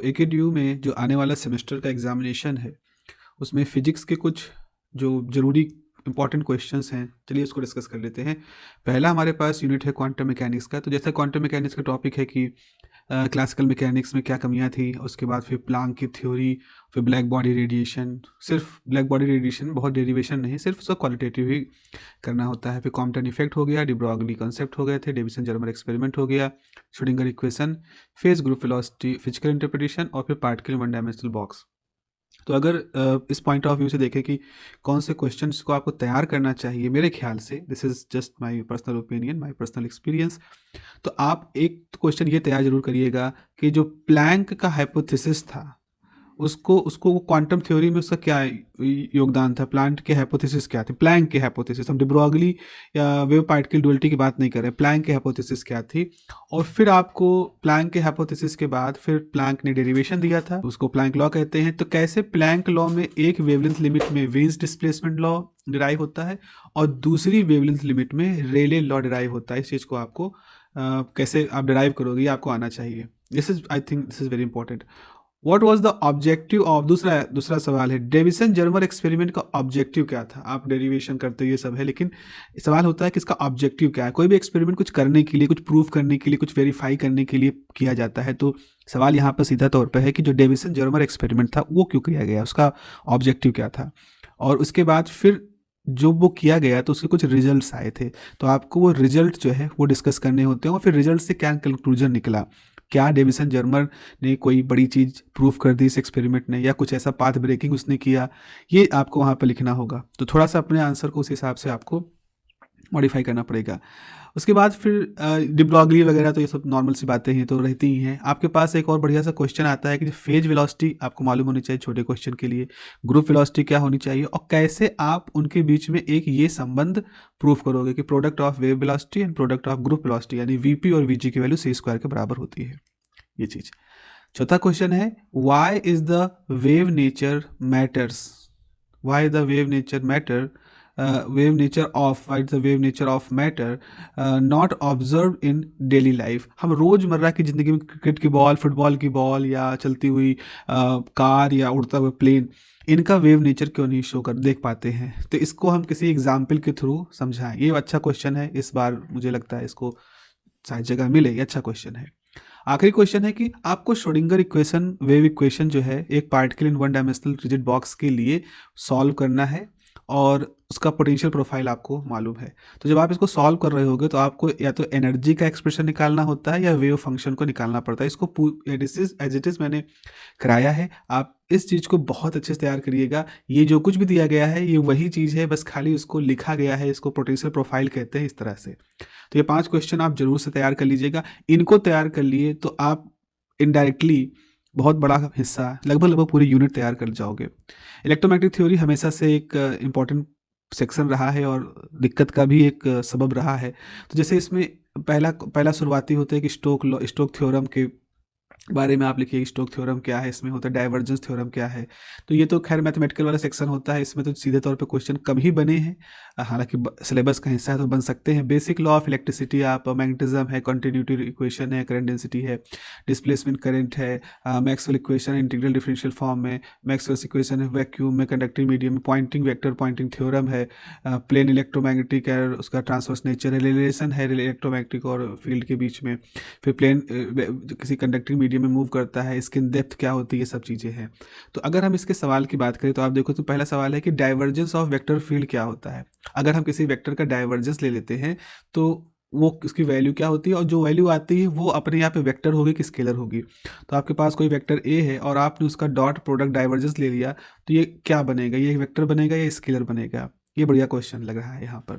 एकेडीयू में जो आने वाला सेमेस्टर का एग्जामिनेशन है, उसमें फिजिक्स के कुछ जो ज़रूरी इंपॉर्टेंट क्वेश्चंस हैं, चलिए इसको डिस्कस कर लेते हैं। पहला हमारे पास यूनिट है क्वांटम मैकेनिक्स का। तो जैसा क्वांटम मैकेनिक्स का टॉपिक है कि क्लासिकल मैकेनिक्स में क्या कमियां थी, उसके बाद फिर प्लांक की थ्योरी, फिर ब्लैक बॉडी रेडिएशन। सिर्फ ब्लैक बॉडी रेडिएशन, बहुत डेरिवेशन नहीं, सिर्फ उसका क्वालिटेटिव ही करना होता है। फिर कॉम्पटन इफेक्ट हो गया, डी ब्रॉगली कॉन्सेप्ट हो गए थे, डेविसन जर्मर एक्सपेरिमेंट हो गया, Schrodinger equation, phase group velocity, physical interpretation और फिर पार्टिकल वन डायमेंशनल बॉक्स। तो अगर इस पॉइंट ऑफ व्यू से देखें कि कौन से क्वेश्चंस को आपको तैयार करना चाहिए, मेरे ख्याल से, this is just my personal opinion, my personal experience, तो आप एक क्वेश्चन ये तैयार जरूर करिएगा कि जो प्लैंक का हाइपोथेसिस था, उसको उसको क्वांटम थ्योरी में उसका क्या योगदान था, प्लैंक के हाइपोथेसिस क्या थी, प्लैंक के हाइपोथेसिस, हम डी ब्रॉगली या वेव पार्टिकल ड्युअलिटी की बात नहीं कर रहे, प्लैंक के हाइपोथेसिस क्या थी। और फिर आपको प्लैंक के हाइपोथेसिस के बाद फिर प्लैंक ने डेरिवेशन दिया था, उसको प्लैंक लॉ कहते हैं। तो कैसे प्लैंक लॉ में एक वेवलेंथ लिमिट में वीन्स डिस्प्लेसमेंट लॉ डिराइव होता है और दूसरी वेवलेंथ लिमिट में रेले लॉ डिराइव होता है। इस चीज़ को आपको कैसे आप डिराइव करोगे, ये आपको आना चाहिए। This is, I think this is very important. What was the objective of, दूसरा सवाल है, डेविसन जर्मर एक्सपेरिमेंट का ऑब्जेक्टिव क्या था। आप डेरिवेशन करते हो, ये सब है, लेकिन सवाल होता है कि इसका ऑब्जेक्टिव क्या है। कोई भी एक्सपेरिमेंट कुछ करने के लिए, कुछ प्रूव करने के लिए, कुछ वेरीफाई करने के लिए किया जाता है। तो सवाल यहाँ पर सीधा तौर पर है कि जो डेविसन जर्मर एक्सपेरिमेंट था वो क्यों किया गया, उसका ऑब्जेक्टिव क्या था। और उसके बाद फिर जो वो किया गया तो उसके कुछ रिजल्ट्स आए थे, तो आपको वो रिजल्ट जो है वो डिस्कस करने होते हैं। और फिर रिजल्ट से क्या कंक्लूजन निकला, क्या डेविसन जर्मर ने कोई बड़ी चीज़ प्रूव कर दी इस एक्सपेरिमेंट ने, या कुछ ऐसा पाथ ब्रेकिंग उसने किया, ये आपको वहाँ पर लिखना होगा। तो थोड़ा सा अपने आंसर को उस हिसाब से आपको मॉडिफाई करना पड़ेगा। उसके बाद फिर डी ब्रॉगली वगैरह, तो ये सब नॉर्मल सी बातें ही तो रहती ही हैं। आपके पास एक और बढ़िया सा क्वेश्चन आता है कि फेज वेलोसिटी आपको मालूम होनी चाहिए छोटे क्वेश्चन के लिए, ग्रुप वेलोसिटी क्या होनी चाहिए, और कैसे आप उनके बीच में एक ये संबंध प्रूव करोगे कि product of wave velocity and product of group velocity यानी वीपी और वीजी की वैल्यू सी स्क्वायर के बराबर होती है, ये चीज़। चौथा क्वेश्चन है, why is the wave nature matters, why the wave nature matter, wave nature of, why the wave nature of matter not observe in daily life. हम रोज़मर्रा की ज़िंदगी में क्रिकेट की बॉल, फुटबॉल की बॉल, या चलती हुई कार या उड़ता हुआ प्लेन, इनका वेव नेचर क्यों नहीं शो कर देख पाते हैं। तो इसको हम किसी एग्जाम्पल के थ्रू समझाएं। ये अच्छा क्वेश्चन है, इस बार मुझे लगता है इसको शायद जगह मिले, ये अच्छा क्वेश्चन है। आखिरी क्वेश्चन है कि आपको श्रोडिंगर इक्वेशन, वेव इक्वेशन जो है एक particle in one dimensional rigid box के लिए सॉल्व करना है और उसका पोटेंशियल प्रोफाइल आपको मालूम है। तो जब आप इसको सॉल्व कर रहे होगे तो आपको या तो एनर्जी का एक्सप्रेशन निकालना होता है या वेव फंक्शन को निकालना पड़ता है। इसको एज इट इज़ मैंने कराया है, आप इस चीज़ को बहुत अच्छे से तैयार करिएगा। ये जो कुछ भी दिया गया है ये वही चीज़ है, बस खाली उसको लिखा गया है, इसको पोटेंशियल प्रोफाइल कहते हैं, इस तरह से। तो ये 5 क्वेश्चन आप जरूर से तैयार कर लीजिएगा। इनको तैयार कर लिए तो आप इनडायरेक्टली बहुत बड़ा हिस्सा, लगभग पूरी यूनिट तैयार कर जाओगे। इलेक्ट्रोमैग्नेटिक थ्योरी हमेशा से एक इम्पॉर्टेंट सेक्शन रहा है और दिक्कत का भी एक सबब रहा है। तो जैसे इसमें पहला शुरुआती होता है कि स्टोक थ्योरम के बारे में आप लिखिए, स्टोक थ्योरम क्या है, इसमें होता है डाइवर्जेंस थ्योरम क्या है। तो ये तो खैर मैथमेटिकल वाला सेक्शन होता है, इसमें तो सीधे तौर पे क्वेश्चन कम ही बने हैं, हालांकि सिलेबस का हिस्सा है तो बन सकते हैं। बेसिक लॉ ऑफ इलेक्ट्रिसिटी, आप मैग्नेटिज्म है, कंटिन्यूटी इक्वेशन है, करंट डेंसिटी है, डिस्प्लेसमेंट करंट है, Maxwell equation integral differential form में, मैक्सवेल्स इक्वेशन है वैक्यूम में, कंडक्टिंग मीडियम में, पॉइंटिंग वेक्टर पॉइंटिंग थ्योरम है, प्लेन इलेक्ट्रोमैग्नेटिक है, उसका ट्रांसवर्स नेचर है, रिलेशन है इलेक्ट्रोमैग्नेटिक और फील्ड के बीच में, फिर प्लेन किसी कंडक्टिंग मीडियम में मूव करता है, स्किन डेप्थ क्या होती है, ये सब चीज़ें हैं। तो अगर हम इसके सवाल की बात करें तो आप देखो, तो पहला सवाल है कि डाइवर्जेंस ऑफ वेक्टर फील्ड क्या होता है। अगर हम किसी वेक्टर का डाइवर्जेंस ले लेते हैं तो वो उसकी वैल्यू क्या होती है, और जो वैल्यू आती है वो अपने यहाँ पे वेक्टर होगी कि स्केलर होगी। तो आपके पास कोई वेक्टर ए है और आपने उसका डॉट प्रोडक्ट डाइवर्जेंस ले लिया, तो ये क्या बनेगा, ये वेक्टर बनेगा या स्केलर बनेगा। ये बढ़िया क्वेश्चन लग रहा है यहाँ पर।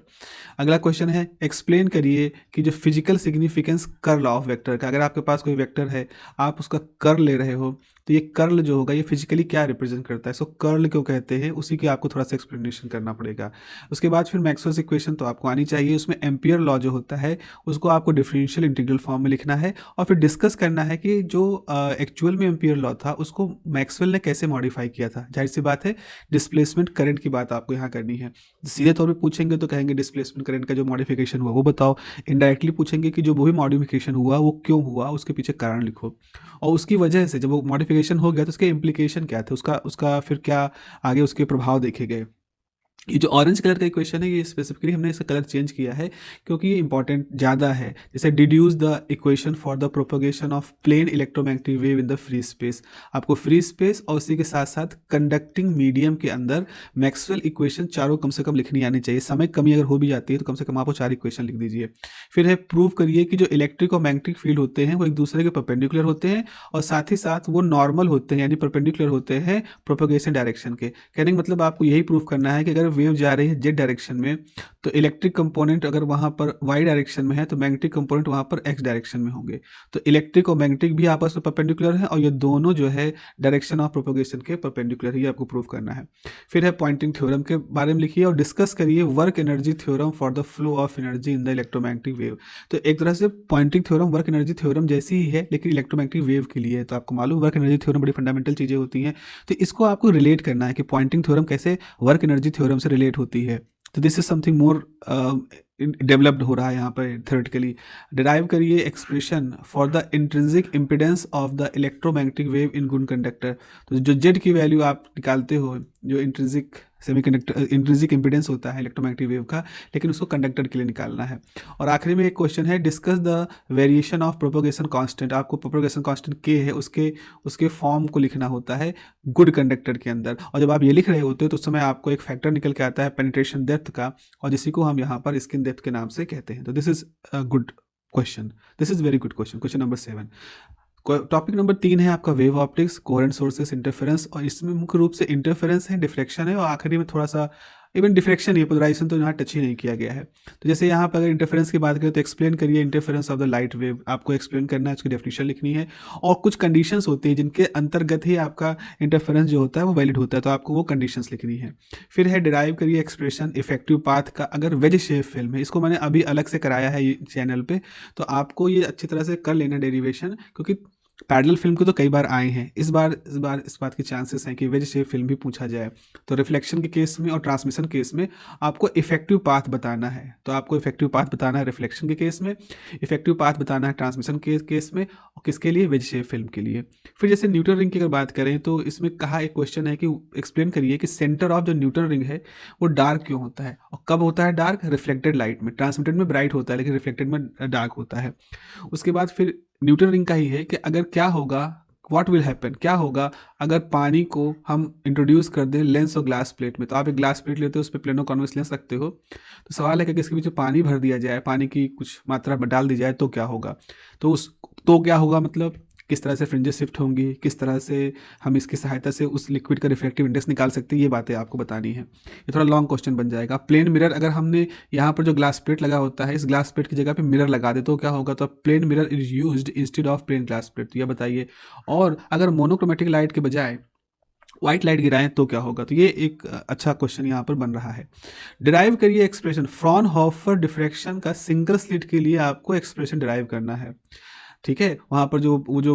अगला क्वेश्चन है, एक्सप्लेन करिए कि जो physical significance curl of vector का, अगर आपके पास कोई वेक्टर है, आप उसका कर्ल ले रहे हो, तो ये कर्ल जो होगा ये फिजिकली क्या रिप्रेजेंट करता है, इसको कर्ल क्यों कहते हैं, उसी की आपको थोड़ा सा एक्सप्लेनेशन करना पड़ेगा। उसके बाद फिर मैक्सवेल्स इक्वेशन तो आपको आनी चाहिए, उसमें एम्पियर लॉ जो होता है उसको आपको डिफरेंशियल इंटीग्रल फॉर्म में लिखना है, और फिर डिस्कस करना है कि जो एक्चुअल में एम्पियर लॉ था उसको मैक्सवेल ने कैसे मॉडिफाई किया था। जाहिर सी बात है डिस्प्लेसमेंट करंट की बात आपको यहाँ करनी है। सीधे तौर पे पूछेंगे तो कहेंगे डिस्प्लेसमेंट करंट का जो मॉडिफिकेशन हुआ वो बताओ। इनडायरेक्टली पूछेंगे कि जो वो भी मॉडिफिकेशन हुआ वो क्यों हुआ, उसके पीछे कारण लिखो, और उसकी वजह से जब वो मॉडिफिकेशन हो गया तो उसके इम्प्लीकेशन क्या थे, उसका उसका फिर क्या आगे उसके प्रभाव देखे गए। ये जो ऑरेंज कलर का इक्वेशन है ये स्पेसिफिकली हमने इसका कलर चेंज किया है क्योंकि ये इंपॉर्टेंट ज़्यादा है। जैसे deduce the equation for the propagation of plane electromagnetic wave in the free space. आपको फ्री स्पेस और उसी के साथ साथ कंडक्टिंग मीडियम के अंदर मैक्सवेल इक्वेशन चारों कम से कम लिखनी आनी चाहिए। समय कमी अगर हो भी जाती है तो कम से कम आपको 4 इक्वेशन लिख दीजिए। फिर है प्रूव करिए कि जो इलेक्ट्रिक और मैग्नेटिक फील्ड होते हैं वो एक दूसरे के परपेंडिकुलर होते हैं और साथ ही साथ वो नॉर्मल होते हैं यानी परपेंडिकुलर होते हैं प्रोपोगेशन डायरेक्शन के। कहने का मतलब आपको यही प्रूव करना है कि अगर वेव जा रही है जेड डायरेक्शन में तो इलेक्ट्रिक कंपोनेंट अगर वहाँ पर वाई डायरेक्शन में है तो मैग्नेटिक कंपोनेंट वहाँ पर एक्स डायरेक्शन में होंगे। तो इलेक्ट्रिक और मैग्नेटिक भी आपस में परपेंडिकुलर हैं और ये दोनों जो है डायरेक्शन ऑफ प्रोपोगेशन के परपेंडिकुलर, ये आपको प्रूव करना है। फिर है पॉइंटिंग थ्योरम के बारे में लिखिए और डिस्कस करिए work energy theorem for the flow of energy in the electromagnetic wave. तो एक तरह से Poynting theorem work energy theorem जैसी ही है लेकिन इलेक्ट्रोमैग्नेटिक वेव के लिए है। तो आपको मालूम वर्क एनर्जी थ्योरम बड़ी फंडामेंटल चीज़ें होती हैं, तो इसको आपको रिलेट करना है कि पॉइंटिंग थ्योरम कैसे वर्क एनर्जी थ्योरम से रिलेट होती है। तो this is something more developed हो रहा है यहाँ पर थ्योरेटिकली। डिराइव करिए expression for the intrinsic impedance of the electromagnetic wave in good conductor. तो जो जेड की वैल्यू आप निकालते हो, जो इंट्रिंसिक सेमीकंडक्टर इंट्रिंसिक इम्पिडेंस होता है इलेक्ट्रोमैग्नेटिक वेव का, लेकिन उसको कंडक्टर के लिए निकालना है। और आखिरी में एक क्वेश्चन है discuss the variation of propagation constant. आपको प्रोपोगेशन कांस्टेंट के है उसके फॉर्म को लिखना होता है गुड कंडक्टर के अंदर, और जब आप ये लिख रहे होते हो तो उस समय आपको एक फैक्टर निकल के आता है पेनिट्रेशन डेप्थ का, और जिसी को हम यहाँ पर स्किन डेप्थ के नाम से कहते हैं। तो this is good question, this is very good question, question number 7। Topic number 3 है आपका wave optics, coherent sources, interference, और इसमें मुख्य रूप से इंटरफेरेंस है, डिफ्लेक्शन है और आखिरी में थोड़ा सा इवन डिफ्लेक्शन ही, पोलराइजेशन तो यहाँ टच ही नहीं किया गया है। तो जैसे यहाँ पर अगर इंटरफेरेंस की बात करें तो एक्सप्लेन करिए interference of the light wave, आपको एक्सप्लेन करना है, उसकी डेफिनेशन लिखनी है और कुछ कंडीशंस होती है जिनके अंतर्गत ही आपका इंटरफेरेंस जो होता है वो वैलिड होता है, तो आपको वो कंडीशंस लिखनी है। फिर है डिराइव करिए एक्सप्रेशन इफेक्टिव पाथ का, अगर वेज शेप फिल्म है, इसको मैंने अभी अलग से कराया है ये चैनल पे, तो आपको ये अच्छी तरह से कर लेना डेरिवेशन, क्योंकि पैरेलल फिल्म के तो कई बार आए हैं, इस बार इस बात के चांसेस हैं कि वेज शेप फिल्म भी पूछा जाए। तो रिफ्लेक्शन के केस में और ट्रांसमिशन केस में आपको इफेक्टिव पाथ बताना है, तो आपको इफेक्टिव पाथ बताना है रिफ्लेक्शन के केस में, इफेक्टिव पाथ बताना है ट्रांसमिशन के केस में, और किसके लिए, वेज शेप फिल्म के लिए। फिर जैसे न्यूटन रिंग की अगर बात करें तो इसमें कहा एक क्वेश्चन है कि एक्सप्लेन करिए कि सेंटर ऑफ जो न्यूटन रिंग है वो डार्क क्यों होता है और कब होता है डार्क, रिफ्लेक्टेड लाइट में, ट्रांसमिटेड में ब्राइट होता है लेकिन रिफ्लेक्टेड में डार्क होता है। उसके बाद फिर न्यूटन रिंग का ही है कि अगर क्या होगा, व्हाट विल हैपन, क्या होगा अगर पानी को हम इंट्रोड्यूस कर दें लेंस और ग्लास प्लेट में। तो आप एक ग्लास प्लेट लेते हो, उस पर प्लेनो कॉन्वेक्स लेंस रखते हो, तो सवाल है कि इसके पीछे पानी भर दिया जाए, पानी की कुछ मात्रा डाल दी जाए तो क्या होगा। तो क्या होगा मतलब किस तरह से फ्रिंजेस शिफ्ट होंगी, किस तरह से हम इसकी सहायता से उस लिक्विड का रिफ्लेक्टिव इंडेक्स निकाल सकते हैं, ये बातें आपको बतानी है। ये थोड़ा लॉन्ग क्वेश्चन बन जाएगा। प्लेन मिरर, अगर हमने यहाँ पर जो ग्लास प्लेट लगा होता है इस ग्लास प्लेट की जगह पे मिरर लगा दे तो क्या होगा, तो plane mirror is used instead of plane glass plate, तो ये बताइए। और अगर मोनोक्रोमेटिक लाइट के बजाय व्हाइट लाइट गिराएं तो क्या होगा, तो ये एक अच्छा क्वेश्चन यहाँ पर बन रहा है। डिराइव करिए एक्सप्रेशन फ्रॉनहोफर डिफ्रैक्शन का, सिंगल स्लिट के लिए आपको एक्सप्रेशन डिराइव करना है, ठीक है। वहाँ पर जो वो जो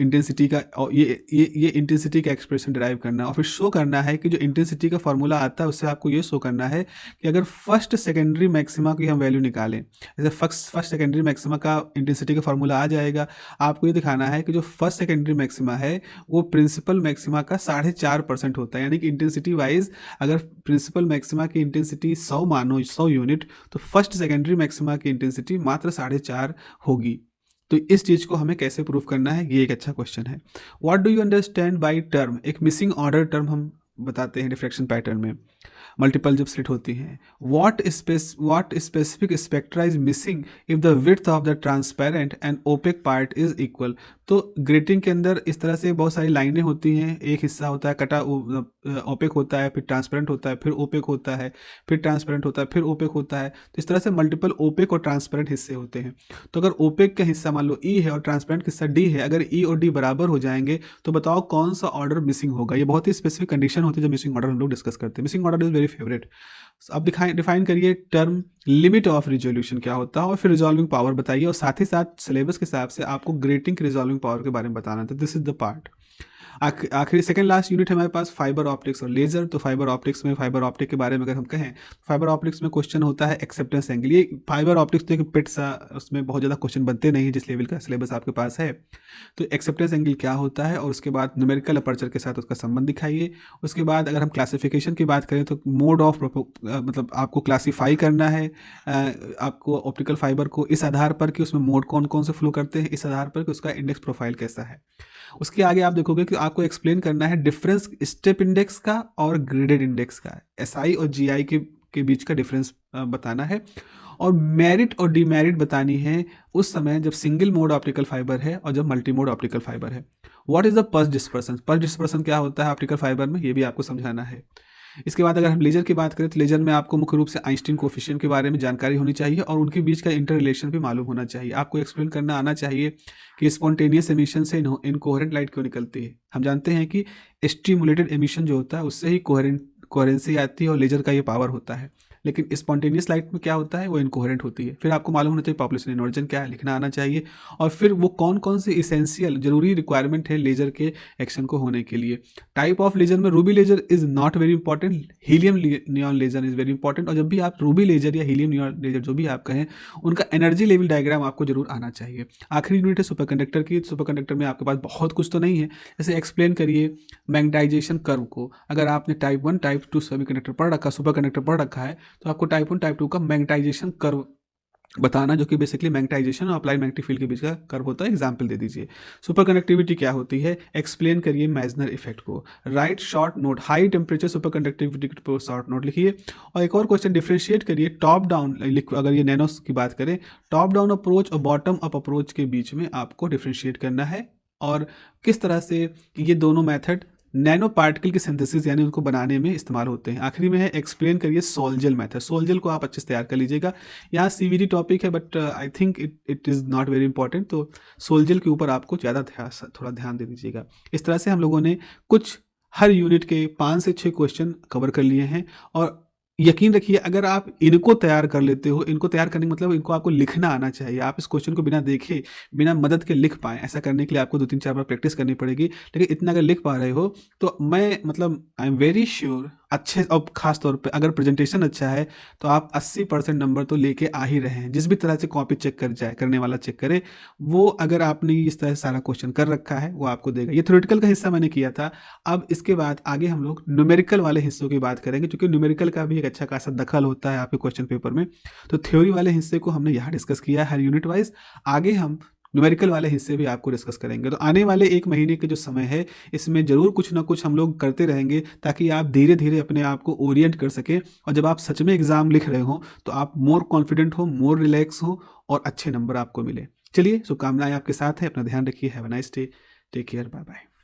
इंटेंसिटी का ये इंटेंसिटी का एक्सप्रेशन डिराइव करना है और फिर शो करना है कि जो इंटेंसिटी का फॉर्मूला आता है उससे आपको ये शो करना है कि अगर फर्स्ट सेकेंडरी मैक्सिमा की हम वैल्यू निकालें, जैसे फर्स्ट सेकेंडरी मैक्सिमा का इंटेंसिटी का फॉर्मूला आ जाएगा, आपको ये दिखाना है कि जो फर्स्ट सेकेंडरी मैक्सिमा है वो प्रिंसिपल मैक्सिमा का 4.5% होता है, यानी कि इंटेंसिटी वाइज अगर प्रिंसिपल मैक्सिमा की इंटेंसिटी 100 मानो 100 यूनिट, तो फर्स्ट सेकेंडरी मैक्सिमा की इंटेंसिटी मात्र 4.5 होगी। तो इस चीज़ को हमें कैसे प्रूव करना है, ये एक अच्छा क्वेश्चन है। What do you understand by term, एक मिसिंग ऑर्डर टर्म हम बताते हैं डिफ्रैक्शन पैटर्न में, मल्टीपल जब स्लिट होती हैं। What specific spectra is missing if the width of the transparent and opaque part is equal. तो ग्रेटिंग के अंदर इस तरह से बहुत सारी लाइनें होती हैं, एक हिस्सा होता है कटा ओपेक होता है, फिर ट्रांसपेरेंट होता है, फिर ओपेक होता है, फिर ट्रांसपेरेंट होता है, फिर ओपेक होता है। तो इस तरह से मल्टीपल ओपेक और ट्रांसपेरेंट हिस्से होते हैं। तो अगर ओपेक का हिस्सा मान लो ई है और ट्रांसपेरेंट का हिस्सा डी है, अगर ई और डी बराबर हो जाएंगे तो बताओ कौन सा ऑर्डर मिसिंग होगा। ये बहुत ही स्पेसिफिक कंडीशन होती है जब मिसिंग ऑर्डर हम लोग डिस्कस करते हैं। Missing order is very favourite. अब डिफाइन करिए टर्म लिमिट ऑफ रिजोल्यूशन क्या होता है और फिर रिजॉल्विंग पावर बताइए, और साथ ही साथ सिलेबस के हिसाब से आपको ग्रेटिंग की रिजॉल्विंग पावर के बारे में बताना था। This is the part. आखिरी सेकंड लास्ट यूनिट है हमारे पास फाइबर ऑप्टिक्स और लेजर। तो फाइबर ऑप्टिक्स में, फाइबर ऑप्टिक के बारे में अगर हम कहें, फाइबर ऑप्टिक्स में क्वेश्चन होता है एक्सेप्टेंस एंगल। ये फाइबर ऑप्टिक्स तो एक पिट सा, उसमें बहुत ज़्यादा क्वेश्चन बनते नहीं जिस लेवल का सिलेबस आपके पास है। तो एक्सेप्टेंस एंगल क्या होता है, और उसके बाद न्यूमेरिकल अपर्चर के साथ उसका संबंध दिखाइए। उसके बाद अगर हम क्लासिफिकेशन की बात करें तो मोड ऑफ मतलब आपको क्लासीफाई करना है आपको ऑप्टिकल फाइबर को इस आधार पर कि उसमें मोड कौन कौन से फ्लो करते हैं, इस आधार पर कि उसका इंडेक्स प्रोफाइल कैसा है। उसके आगे आप देखोगे कि आपको एक्सप्लेन करना है डिफरेंस स्टेप इंडेक्स का और ग्रेडेड इंडेक्स का, एसआई और जीआई के बीच का डिफरेंस बताना है। और मेरिट और डीमेरिट बतानी है उस समय जब सिंगल मोड ऑप्टिकल फाइबर है और जब मल्टी मोड ऑप्टिकल फाइबर है। What is the pulse dispersion, pulse dispersion क्या होता है ऑप्टिकल फाइबर में, ये भी आपको समझाना है। इसके बाद अगर हम लेजर की बात करें तो लेजर में आपको मुख्य रूप से आइंस्टीन कोफिशिएंट के बारे में जानकारी होनी चाहिए और उनके बीच का इंटर रिलेशन भी मालूम होना चाहिए। आपको एक्सप्लेन करना आना चाहिए कि स्पॉन्टेनियस एमिशन से इनकोहेरेंट लाइट क्यों निकलती है। हम जानते हैं कि स्टिमुलेटेड एमिशन जो होता है उससे ही कोहेरेंसी आती है और लेजर का ये पावर होता है, लेकिन स्पॉन्टेनियस लाइट में क्या होता है, वो इनकोहेरेंट होती है। फिर आपको मालूम होना चाहिए पॉपुलेशन इन्वर्जन क्या है, लिखना आना चाहिए, और फिर वो कौन कौन से इसेंशियल जरूरी रिक्वायरमेंट है लेजर के एक्शन को होने के लिए। टाइप ऑफ लेजर में ruby laser is not very important, helium neon laser is very important. और जब भी आप रूबी लेजर या हीलियम नियॉन लेजर जो भी आप कहें, उनका एनर्जी लेवल डायग्राम आपको जरूर आना चाहिए। आखिरी यूनिट है सुपर कंडक्टर की। सुपर कंडक्टर में आपके पास बहुत कुछ तो नहीं है, जैसे एक्सप्लेन करिए मैग्नेटाइजेशन कर्व को। अगर आपने टाइप 1 टाइप 2 सेमी कंडक्टर पढ़ रखा, सुपर कंडक्टर पढ़ रखा है, तो आपको टाइप 1 टाइप 2 का मैग्नेटाइजेशन कर्व बताना, जो कि बेसिकली मैग्नेटाइजेशन और अप्लाइड मैग्नेटिक फील्ड के बीच का कर्व होता है। एग्जाम्पल दे दीजिए। सुपर कंडक्टिविटी क्या होती है, एक्सप्लेन करिए मेजनर इफेक्ट को। Right short note, high temperature super conductivity पर शॉर्ट नोट लिखिए। और एक और क्वेश्चन डिफ्रेंशिएट करिए टॉप डाउन, अगर ये नैनोस की बात करें, टॉप डाउन अप्रोच और बॉटम अप अप्रोच के बीच में आपको डिफ्रेंशिएट करना है, और किस तरह से ये दोनों मेथड नैनो पार्टिकल की सिंथेसिस यानी उनको बनाने में इस्तेमाल होते हैं। आखिरी में है एक्सप्लेन करिए सोलजेल मेथड। सोलजेल को आप अच्छे से तैयार कर लीजिएगा। यहाँ सीवीडी टॉपिक है, but I think it is not very important, तो सोलजेल के ऊपर आपको ज़्यादा थोड़ा ध्यान दे दीजिएगा। इस तरह से हम लोगों ने कुछ हर यूनिट के 5 से 6 क्वेश्चन कवर कर लिए हैं। और यकीन रखिए अगर आप इनको तैयार कर लेते हो, इनको तैयार करने का मतलब इनको आपको लिखना आना चाहिए। आप इस क्वेश्चन को बिना देखे, बिना मदद के लिख पाएँ, ऐसा करने के लिए आपको 2-3-4 बार प्रैक्टिस करनी पड़ेगी। लेकिन इतना अगर लिख पा रहे हो तो मैं मतलब आई एम वेरी श्योर अच्छे, और खास तौर पे अगर प्रेजेंटेशन अच्छा है तो आप 80% नंबर तो लेके आ ही रहे हैं। जिस भी तरह से कॉपी चेक करने वाला चेक करे, वो अगर आपने इस तरह से सारा क्वेश्चन कर रखा है वो आपको देगा। ये थ्योरेटिकल का हिस्सा मैंने किया था। अब इसके बाद आगे हम लोग न्यूमेरिकल वाले हिस्सों की बात करेंगे, क्योंकि न्यूमेरिकल का भी एक अच्छा खासा दखल होता है आपके क्वेश्चन पेपर में। तो थ्योरी वाले हिस्से को हमने यहाँ डिस्कस किया है हर यूनिट वाइज। आगे हम न्यूमेरिकल वाले हिस्से भी आपको डिस्कस करेंगे। तो आने वाले 1 महीने के जो समय है, इसमें ज़रूर कुछ ना कुछ हम लोग करते रहेंगे, ताकि आप धीरे धीरे अपने आप को ओरिएंट कर सकें, और जब आप सच में एग्ज़ाम लिख रहे हो तो आप मोर कॉन्फिडेंट हो, मोर रिलैक्स हो, और अच्छे नंबर आपको मिले। चलिए, शुभकामनाएं आपके साथ हैं। अपना ध्यान रखिए। Have a nice day. Take care. Bye bye.